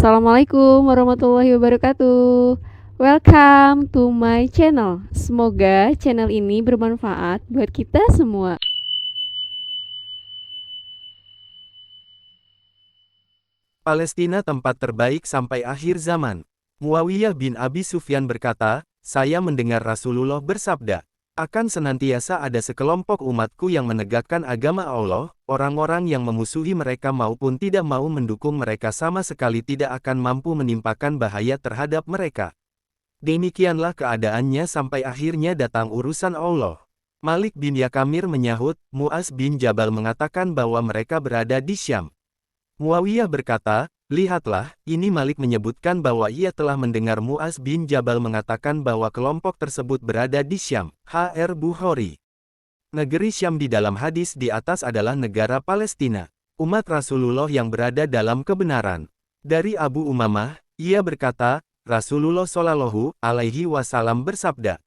Assalamualaikum warahmatullahi wabarakatuh. Welcome to my channel. Semoga channel ini bermanfaat buat kita semua. Palestina tempat terbaik sampai akhir zaman. Muawiyah bin Abi Sufyan berkata, saya mendengar Rasulullah bersabda, akan senantiasa ada sekelompok umatku yang menegakkan agama Allah, orang-orang yang memusuhi mereka maupun tidak mau mendukung mereka sama sekali tidak akan mampu menimpakan bahaya terhadap mereka. Demikianlah keadaannya sampai akhirnya datang urusan Allah. Malik bin Yakamir menyahut, Mu'az bin Jabal mengatakan bahwa mereka berada di Syam. Muawiyah berkata, lihatlah, ini Malik menyebutkan bahwa ia telah mendengar Mu'az bin Jabal mengatakan bahwa kelompok tersebut berada di Syam. H.R. Bukhari. Negeri Syam di dalam hadis di atas adalah negara Palestina. Umat Rasulullah yang berada dalam kebenaran. Dari Abu Umamah, ia berkata, Rasulullah Shallallahu Alaihi Wasallam bersabda,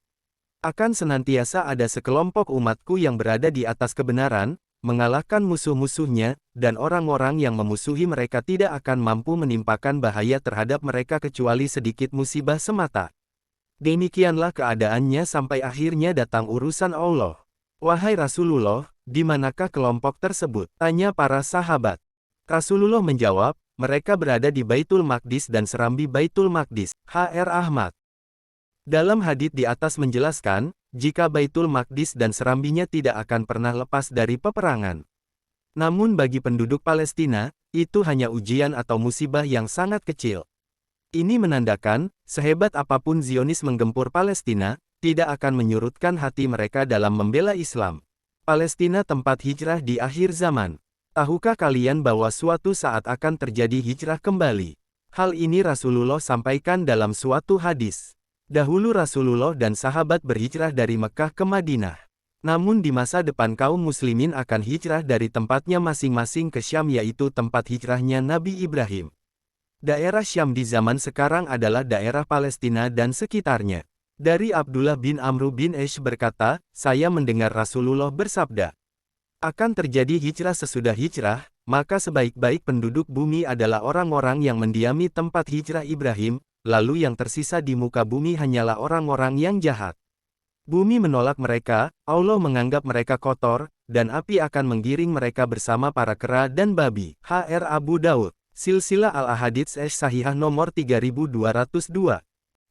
akan senantiasa ada sekelompok umatku yang berada di atas kebenaran, mengalahkan musuh-musuhnya, dan orang-orang yang memusuhi mereka tidak akan mampu menimpakan bahaya terhadap mereka kecuali sedikit musibah semata. Demikianlah keadaannya sampai akhirnya datang urusan Allah. Wahai Rasulullah, di manakah kelompok tersebut? Tanya para sahabat. Rasulullah menjawab, mereka berada di Baitul Maqdis dan serambi Baitul Maqdis. H.R. Ahmad. Dalam hadits di atas menjelaskan, jika Baitul Maqdis dan serambinya tidak akan pernah lepas dari peperangan. Namun bagi penduduk Palestina, itu hanya ujian atau musibah yang sangat kecil. Ini menandakan, sehebat apapun Zionis menggempur Palestina, tidak akan menyurutkan hati mereka dalam membela Islam. Palestina tempat hijrah di akhir zaman. Tahukah kalian bahwa suatu saat akan terjadi hijrah kembali? Hal ini Rasulullah sampaikan dalam suatu hadis. Dahulu Rasulullah dan sahabat berhijrah dari Mekah ke Madinah. Namun di masa depan kaum muslimin akan hijrah dari tempatnya masing-masing ke Syam yaitu tempat hijrahnya Nabi Ibrahim. Daerah Syam di zaman sekarang adalah daerah Palestina dan sekitarnya. Dari Abdullah bin Amr bin Ash berkata, saya mendengar Rasulullah bersabda, akan terjadi hijrah sesudah hijrah, maka sebaik-baik penduduk bumi adalah orang-orang yang mendiami tempat hijrah Ibrahim, lalu yang tersisa di muka bumi hanyalah orang-orang yang jahat. Bumi menolak mereka, Allah menganggap mereka kotor, dan api akan menggiring mereka bersama para kera dan babi. H.R. Abu Daud, Silsilah Al-Ahadits Sahihah nomor 3202.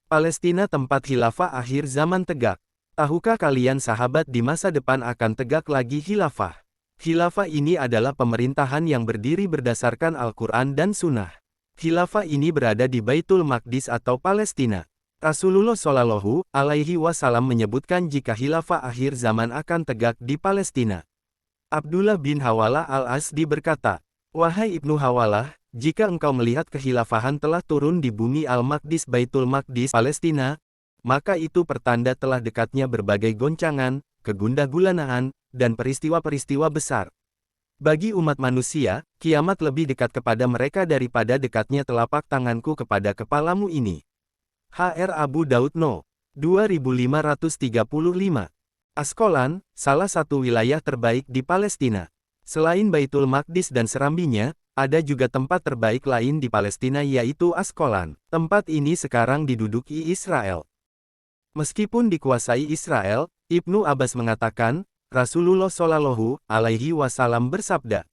Palestina tempat khilafah akhir zaman tegak. Tahukah kalian sahabat di masa depan akan tegak lagi khilafah? Khilafah ini adalah pemerintahan yang berdiri berdasarkan Al-Quran dan Sunnah. Khilafah ini berada di Baitul Maqdis atau Palestina. Rasulullah Shallallahu Alaihi Wasallam menyebutkan jika khilafah akhir zaman akan tegak di Palestina. Abdullah bin Hawalah al-Asdi berkata, wahai Ibnu Hawalah, jika engkau melihat kekhilafahan telah turun di bumi Al-Maqdis Baitul Maqdis Palestina, maka itu pertanda telah dekatnya berbagai goncangan, kegundah-gulanaan, dan peristiwa-peristiwa besar. Bagi umat manusia, kiamat lebih dekat kepada mereka daripada dekatnya telapak tanganku kepada kepalamu ini. H.R. Abu Daud No. 2535. Askolan, salah satu wilayah terbaik di Palestina. Selain Baitul Maqdis dan serambinya, ada juga tempat terbaik lain di Palestina yaitu Askolan. Tempat ini sekarang diduduki Israel. Meskipun dikuasai Israel, Ibnu Abbas mengatakan, Rasulullah Shallallahu Alaihi Wasallam bersabda,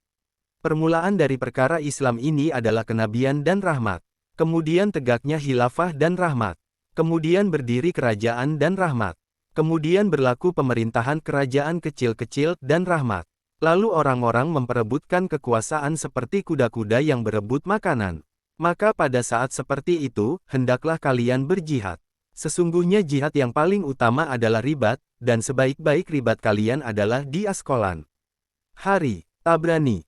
permulaan dari perkara Islam ini adalah kenabian dan rahmat. Kemudian tegaknya khilafah dan rahmat. Kemudian berdiri kerajaan dan rahmat. Kemudian berlaku pemerintahan kerajaan kecil-kecil dan rahmat. Lalu orang-orang memperebutkan kekuasaan seperti kuda-kuda yang berebut makanan. Maka pada saat seperti itu, hendaklah kalian berjihad. Sesungguhnya jihad yang paling utama adalah ribat, dan sebaik-baik ribat kalian adalah di Askolan. Hari, Tabrani.